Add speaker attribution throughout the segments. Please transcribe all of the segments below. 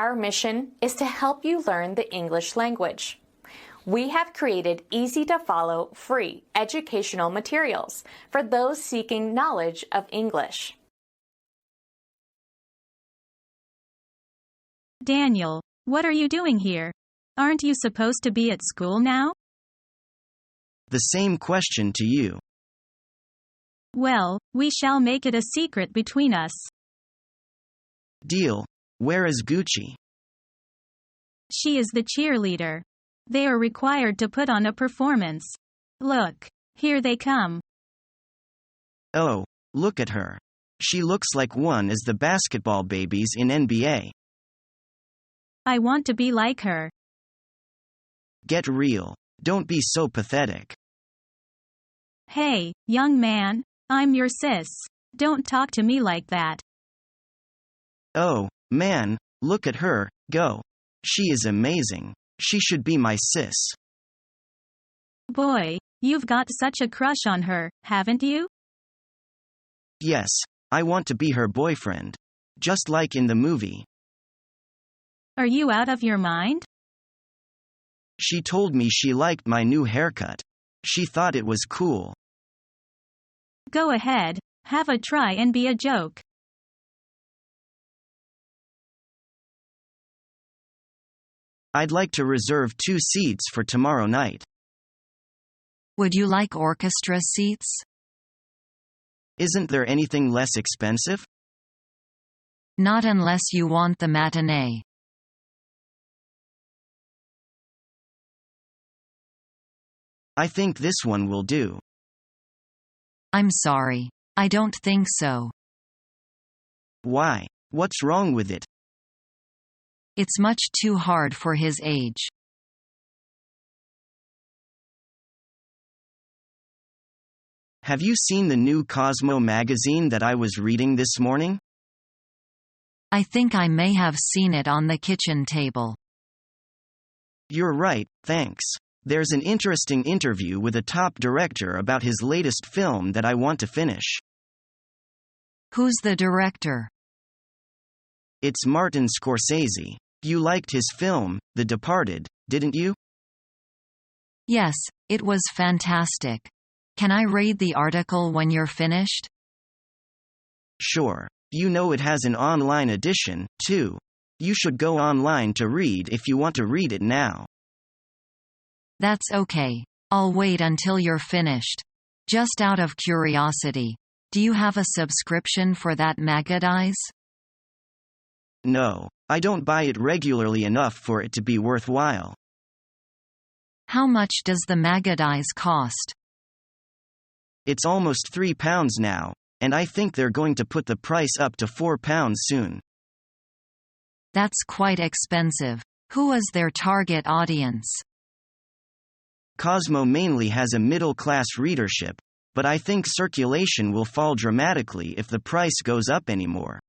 Speaker 1: Our mission is to help you learn the English language. We have created easy-to-follow, free educational materials for those seeking knowledge of English.
Speaker 2: Daniel, what are you doing here? Aren't you supposed to be at school now?
Speaker 3: The same question to you.
Speaker 2: Well, we shall make it a secret between us.
Speaker 3: Deal. Where is Gucci?
Speaker 2: She is the cheerleader. They are required to put on a performance. Look, here they come.
Speaker 3: Oh, look at her. She looks like one of the basketball babies in NBA.
Speaker 2: I want to be like her.
Speaker 3: Get real. Don't be so pathetic.
Speaker 2: Hey, young man, I'm your sis. Don't talk to me like that.
Speaker 3: Oh, man, look at her, go. She is amazing. She should be my sis.
Speaker 2: Boy, you've got such a crush on her, haven't you?
Speaker 3: Yes, I want to be her boyfriend. Just like in the movie.
Speaker 2: Are you out of your mind?
Speaker 3: She told me she liked my new haircut. She thought it was cool.
Speaker 2: Go ahead, have a try and be a joke.
Speaker 3: I'd like to reserve 2 seats for tomorrow night.
Speaker 4: Would you like orchestra seats?
Speaker 3: Isn't there anything less expensive?
Speaker 4: Not unless you want the matinee.
Speaker 3: I think this one will do.
Speaker 4: I'm sorry. I don't think so.
Speaker 3: Why? What's wrong with it?
Speaker 4: It's much too hard for his age.
Speaker 3: Have you seen the new Cosmo magazine that I was reading this morning?
Speaker 4: I think I may have seen it on the kitchen table.
Speaker 3: You're right, thanks. There's an interesting interview with a top director about his latest film that I want to finish.
Speaker 4: Who's the director?
Speaker 3: It's Martin Scorsese. You liked his film, The Departed, didn't you?
Speaker 4: Yes, it was fantastic. Can I read the article when you're finished?
Speaker 3: Sure. You know it has an online edition, too. You should go online to read if you want to read it now.
Speaker 4: That's okay. I'll wait until you're finished. Just out of curiosity, do you have a subscription for that magazine?
Speaker 3: No, I don't buy it regularly enough for it to be worthwhile.
Speaker 4: How much does the magazine cost?
Speaker 3: It's almost £3 now, and I think they're going to put the price up to £4 soon.
Speaker 4: That's quite expensive. Who is their target audience?
Speaker 3: Cosmo mainly has a middle-class readership, but I think circulation will fall dramatically if the price goes up anymore.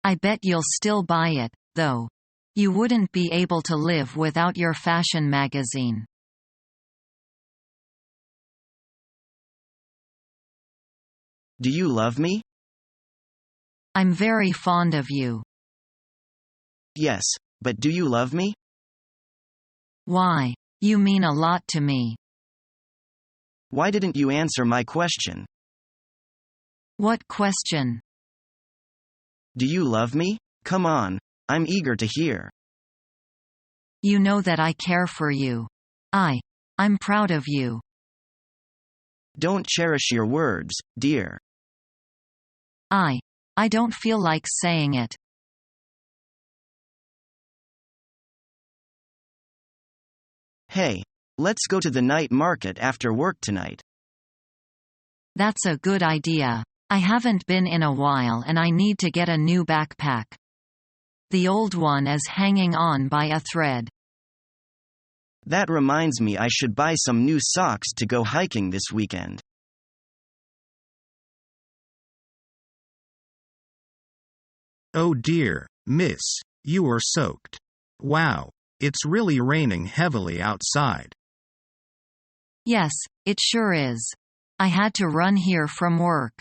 Speaker 4: I bet you'll still buy it, though. You wouldn't be able to live without your fashion magazine.
Speaker 3: Do you love me?
Speaker 4: I'm very fond of you.
Speaker 3: Yes, but do you love me?
Speaker 4: Why? You mean a lot to me.
Speaker 3: Why didn't you answer my question?
Speaker 4: What question?
Speaker 3: Do you love me? Come on, I'm eager to hear.
Speaker 4: You know that I care for you. I'm proud of you.
Speaker 3: Don't cherish your words, dear.
Speaker 4: I don't feel like saying it.
Speaker 3: Hey, let's go to the night market after work tonight.
Speaker 4: That's a good idea. I haven't been in a while and I need to get a new backpack. The old one is hanging on by a thread.
Speaker 3: That reminds me I should buy some new socks to go hiking this weekend.
Speaker 5: Oh dear, miss, you are soaked. Wow, it's really raining heavily outside.
Speaker 4: Yes, it sure is. I had to run here from work.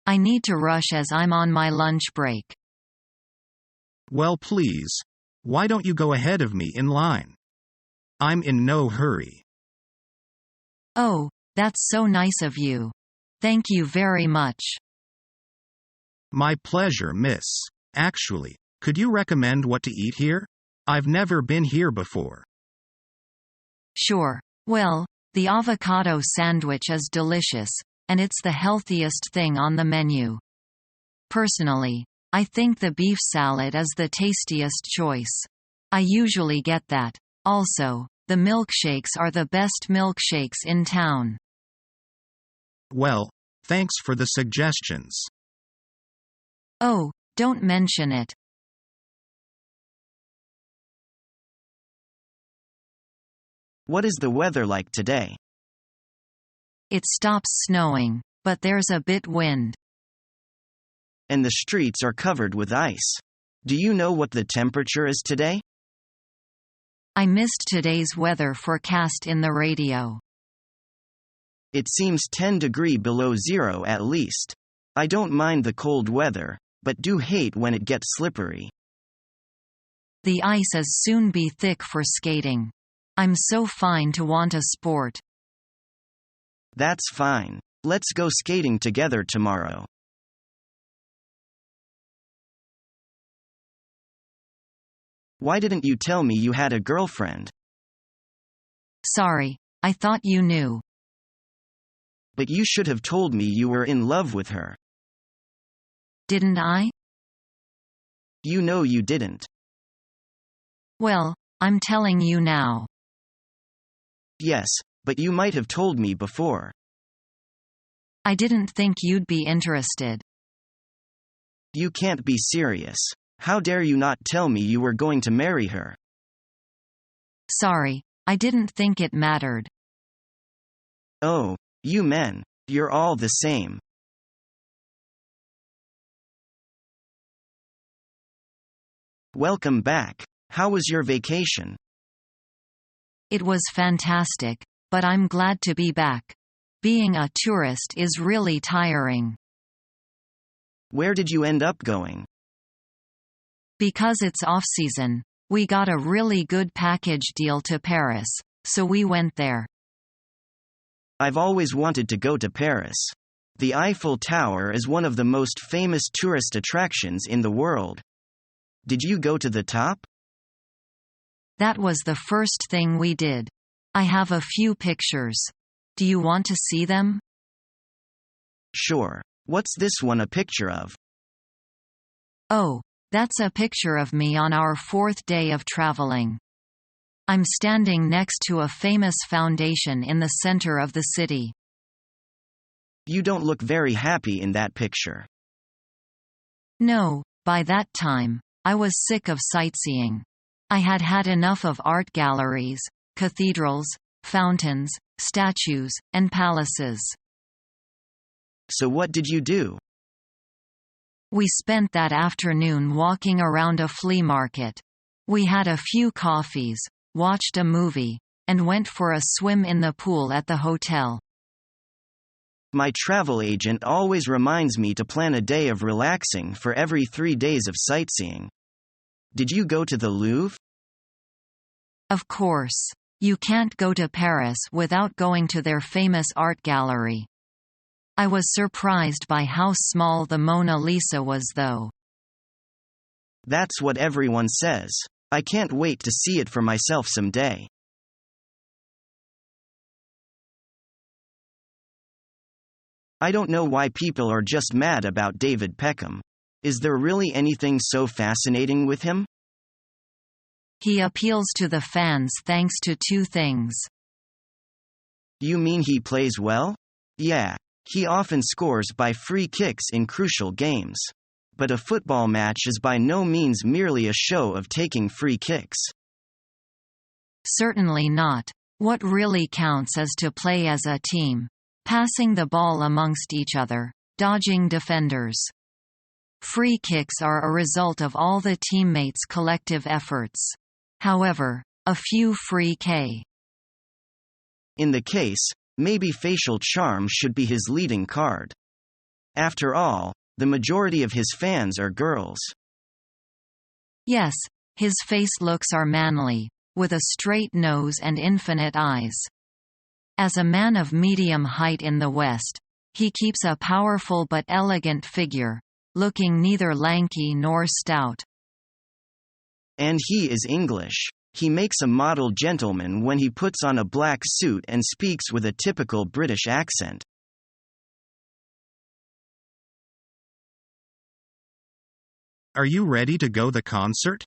Speaker 4: I need to rush as I'm on my lunch break.
Speaker 5: Well, please. Why don't you go ahead of me in line? I'm in no hurry.
Speaker 4: Oh, that's so nice of you. Thank you very much.
Speaker 5: My pleasure, miss. Actually, could you recommend what to eat here? I've never been here before.
Speaker 4: Sure. Well, the avocado sandwich is delicious, and it's the healthiest thing on the menu. Personally, I think the beef salad is the tastiest choice. I usually get that. Also, the milkshakes are the best milkshakes in town.
Speaker 5: Well, thanks for the suggestions.
Speaker 4: Oh, don't mention it.
Speaker 3: What is the weather like today?
Speaker 4: It stops snowing, but there's a bit wind.
Speaker 3: And the streets are covered with ice. Do you know what the temperature is today?
Speaker 4: I missed today's weather forecast in the radio.
Speaker 3: It seems 10 degrees below zero at least. I don't mind the cold weather, but do hate when it gets slippery.
Speaker 4: The ice is soon be thick for skating. I'm so fine to want a sport.
Speaker 3: That's fine. Let's go skating together tomorrow. Why didn't you tell me you had a girlfriend?
Speaker 4: Sorry, I thought you knew.
Speaker 3: But you should have told me you were in love with her.
Speaker 4: Didn't I?
Speaker 3: You know you didn't.
Speaker 4: Well, I'm telling you now.
Speaker 3: Yes, but you might have told me before.
Speaker 4: I didn't think you'd be interested.
Speaker 3: You can't be serious. How dare you not tell me you were going to marry her?
Speaker 4: Sorry, I didn't think it mattered.
Speaker 3: Oh, you men, you're all the same. Welcome back. How was your vacation?
Speaker 4: It was fantastic, but I'm glad to be back. Being a tourist is really tiring.
Speaker 3: Where did you end up going?
Speaker 4: Because it's off-season, we got a really good package deal to Paris, so we went there.
Speaker 3: I've always wanted to go to Paris. The Eiffel Tower is one of the most famous tourist attractions in the world. Did you go to the top?
Speaker 4: That was the first thing we did. I have a few pictures. Do you want to see them?
Speaker 3: Sure. What's this one a picture of?
Speaker 4: Oh, that's a picture of me on our 4th day of traveling. I'm standing next to a famous fountain in the center of the city.
Speaker 3: You don't look very happy in that picture.
Speaker 4: No, by that time, I was sick of sightseeing. I had had enough of art galleries, cathedrals, fountains, statues, and palaces.
Speaker 3: So what did you do?
Speaker 4: We spent that afternoon walking around a flea market. We had a few coffees, watched a movie, and went for a swim in the pool at the hotel.
Speaker 3: My travel agent always reminds me to plan a day of relaxing for every 3 days of sightseeing. Did you go to the Louvre?
Speaker 4: Of course. You can't go to Paris without going to their famous art gallery. I was surprised by how small the Mona Lisa was, though.
Speaker 3: That's what everyone says. I can't wait to see it for myself someday. I don't know why people are just mad about David Beckham. Is there really anything so fascinating with him?
Speaker 4: He appeals to the fans thanks to 2 things.
Speaker 3: You mean he plays well? Yeah. He often scores by free kicks in crucial games. But a football match is by no means merely a show of taking free kicks.
Speaker 4: Certainly not. What really counts is to play as a team, passing the ball amongst each other, dodging defenders. Free kicks are a result of all the teammates' collective efforts. However, a few free k.
Speaker 3: In the case, maybe facial charm should be his leading card. After all, the majority of his fans are girls.
Speaker 4: Yes, his face looks are manly, with a straight nose and infinite eyes. As a man of medium height in the West, he keeps a powerful but elegant figure, looking neither lanky nor stout.
Speaker 3: And he is English. He makes a model gentleman when he puts on a black suit and speaks with a typical British accent.
Speaker 5: Are you ready to go the concert?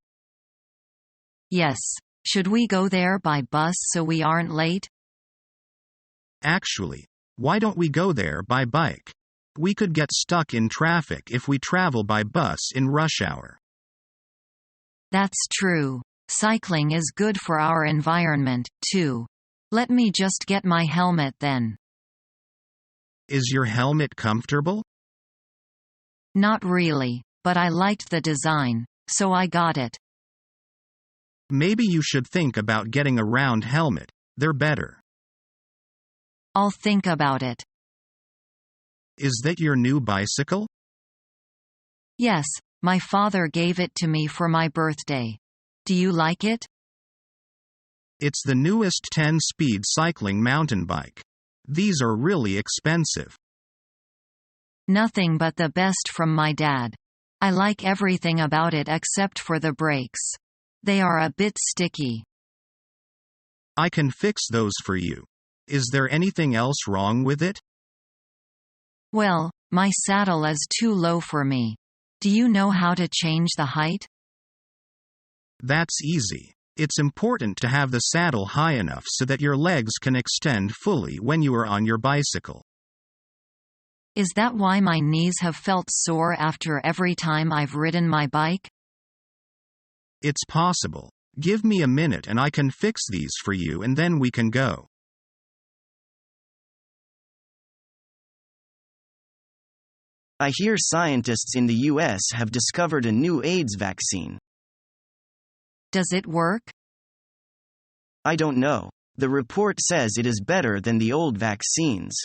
Speaker 4: Yes. Should we go there by bus so we aren't late?
Speaker 5: Actually, why don't we go there by bike? We could get stuck in traffic if we travel by bus in rush hour.
Speaker 4: That's true. Cycling is good for our environment, too. Let me just get my helmet then.
Speaker 5: Is your helmet comfortable?
Speaker 4: Not really, but I liked the design, so I got it.
Speaker 5: Maybe you should think about getting a round helmet, they're better.
Speaker 4: I'll think about it.
Speaker 5: Is that your new bicycle?
Speaker 4: Yes, my father gave it to me for my birthday. Do you like it?
Speaker 5: It's the newest 10-speed cycling mountain bike. These are really expensive.
Speaker 4: Nothing but the best from my dad. I like everything about it except for the brakes. They are a bit sticky.
Speaker 5: I can fix those for you. Is there anything else wrong with it?
Speaker 4: Well, my saddle is too low for me. Do you know how to change the height?
Speaker 5: That's easy. It's important to have the saddle high enough so that your legs can extend fully when you are on your bicycle.
Speaker 4: Is that why my knees have felt sore after every time I've ridden my bike?
Speaker 5: It's possible. Give me a minute and I can fix these for you and then we can go.
Speaker 3: I hear scientists in the US have discovered a new AIDS vaccine.
Speaker 4: Does it work?
Speaker 3: I don't know. The report says it is better than the old vaccines.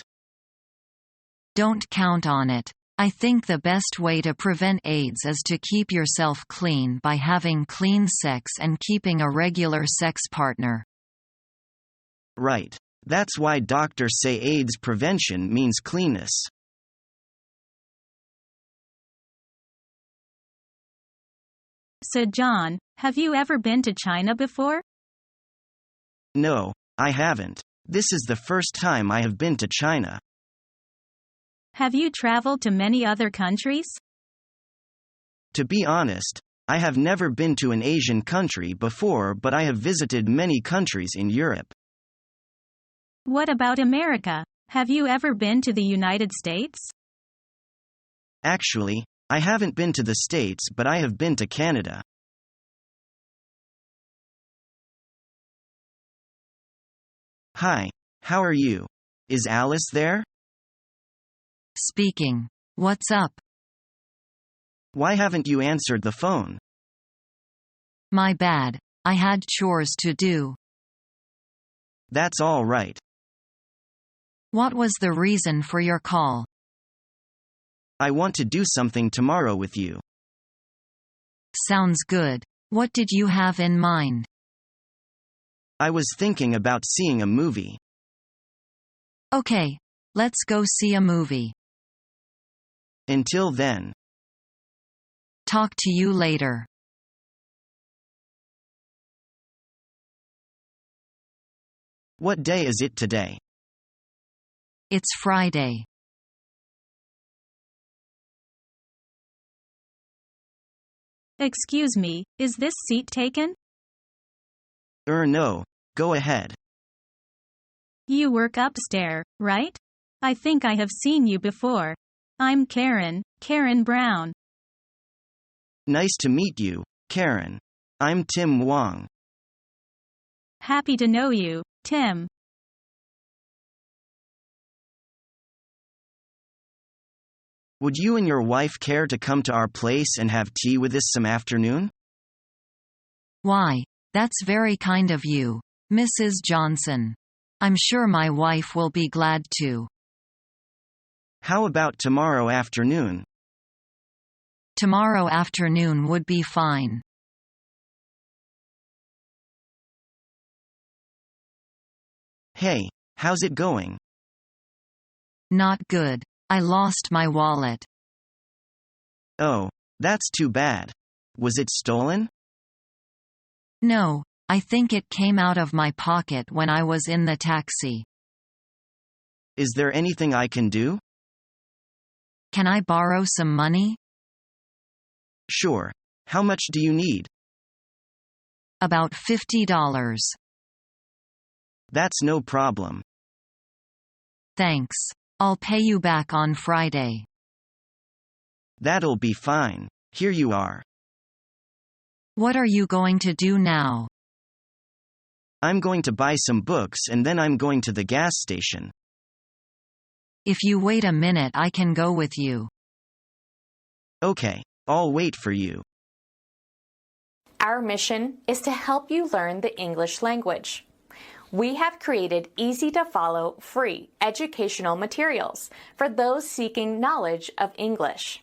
Speaker 4: Don't count on it. I think the best way to prevent AIDS is to keep yourself clean by having clean sex and keeping a regular sex partner.
Speaker 3: Right. That's why doctors say AIDS prevention means cleanness.
Speaker 2: So John, have you ever been to China before?
Speaker 3: No, I haven't. This is the first time I have been to China.
Speaker 2: Have you traveled to many other countries?
Speaker 3: To be honest, I have never been to an Asian country before, but I have visited many countries in Europe.
Speaker 2: What about America? Have you ever been to the United States?
Speaker 3: Actually, I haven't been to the States, but I have been to Canada. Hi, how are you? Is Alice there?
Speaker 4: Speaking. What's up?
Speaker 3: Why haven't you answered the phone?
Speaker 4: My bad. I had chores to do.
Speaker 3: That's all right.
Speaker 4: What was the reason for your call?
Speaker 3: I want to do something tomorrow with you.
Speaker 4: Sounds good. What did you have in mind?
Speaker 3: I was thinking about seeing a movie.
Speaker 4: Okay. Let's go see a movie.
Speaker 3: Until then.
Speaker 4: Talk to you later.
Speaker 3: What day is it today?
Speaker 4: It's Friday.
Speaker 2: Excuse me, is this seat taken?
Speaker 3: No. Go ahead.
Speaker 2: You work upstairs, right? I think I have seen you before. I'm Karen Brown.
Speaker 3: Nice to meet you, Karen. I'm Tim Wong.
Speaker 2: Happy to know you, Tim.
Speaker 3: Would you and your wife care to come to our place and have tea with us some afternoon?
Speaker 4: Why, that's very kind of you, Mrs. Johnson. I'm sure my wife will be glad to.
Speaker 3: How about tomorrow afternoon?
Speaker 4: Tomorrow afternoon would be fine.
Speaker 3: Hey, how's it going?
Speaker 4: Not good. I lost my wallet.
Speaker 3: Oh, that's too bad. Was it stolen?
Speaker 4: No, I think it came out of my pocket when I was in the taxi.
Speaker 3: Is there anything I can do?
Speaker 4: Can I borrow some money?
Speaker 3: Sure. How much do you need?
Speaker 4: About $50.
Speaker 3: That's no problem.
Speaker 4: Thanks. I'll pay you back on Friday.
Speaker 3: That'll be fine. Here you are.
Speaker 4: What are you going to do now?
Speaker 3: I'm going to buy some books and then I'm going to the gas station.
Speaker 4: If you wait a minute, I can go with you.
Speaker 3: Okay, I'll wait for you.
Speaker 1: Our mission is to help you learn the English language. We have created easy-to-follow, free educational materials for those seeking knowledge of English.